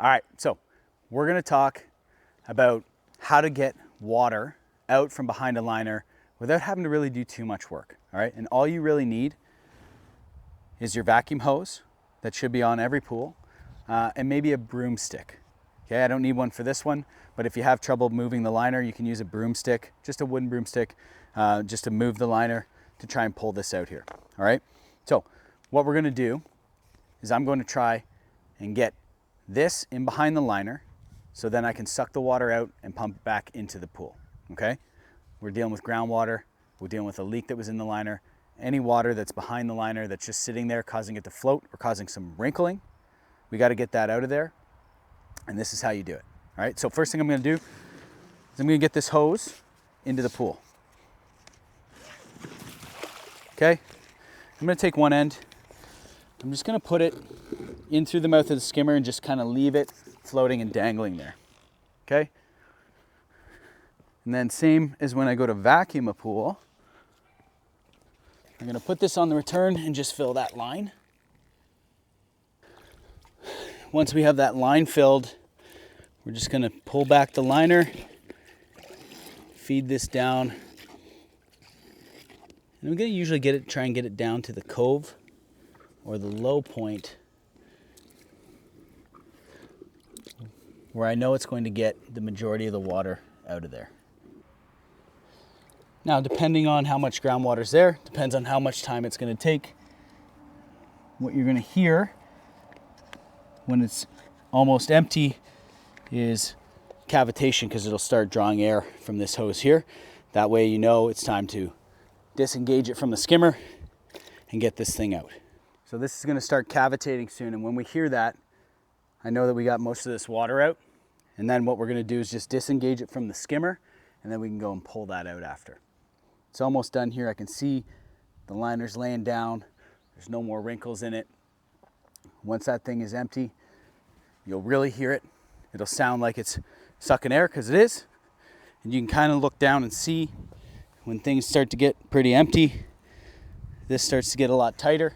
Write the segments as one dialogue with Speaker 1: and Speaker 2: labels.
Speaker 1: All right, so we're gonna talk about how to get water out from behind a liner without having to really do too much work, all right? And all you really need is your vacuum hose that should be on every pool, and maybe a broomstick. Okay, I don't need one for this one, but if you have trouble moving the liner, you can use a broomstick, just a wooden broomstick, just to move the liner to try and pull this out here, all right? So what we're gonna do is I'm going to try and get this in behind the liner so then I can suck the water out and pump it back into the pool, okay? We're dealing with groundwater, we're dealing with a leak that was in the liner. Any water that's behind the liner that's just sitting there causing it to float or causing some wrinkling, we gotta get that out of there, and this is how you do it, all right? So first thing I'm gonna do is I'm gonna get this hose into the pool. Okay, I'm gonna take one end, I'm just gonna put it in through the mouth of the skimmer and just kind of leave it floating and dangling there, okay? And then same as when I go to vacuum a pool, I'm gonna put this on the return and just fill that line. Once we have that line filled, we're just gonna pull back the liner, feed this down, and I'm gonna usually try and get it down to the cove or the low point where I know it's going to get the majority of the water out of there. Now, depending on how much groundwater's there, depends on how much time it's gonna take. What you're gonna hear when it's almost empty is cavitation, because it'll start drawing air from this hose here. That way you know it's time to disengage it from the skimmer and get this thing out. So this is gonna start cavitating soon, and when we hear that, I know that we got most of this water out, and then what we're gonna do is just disengage it from the skimmer, and then we can go and pull that out after. It's almost done here. I can see the liner's laying down. There's no more wrinkles in it. Once that thing is empty, you'll really hear it. It'll sound like it's sucking air, because it is. And you can kind of look down and see when things start to get pretty empty, this starts to get a lot tighter.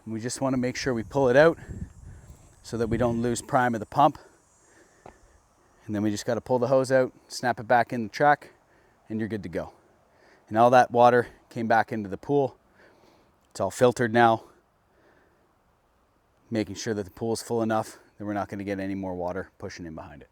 Speaker 1: And we just want to make sure we pull it out so that we don't lose prime of the pump. And then we just got to pull the hose out, snap it back in the track, and you're good to go. And all that water came back into the pool. It's all filtered now, making sure that the pool is full enough that we're not going to get any more water pushing in behind it.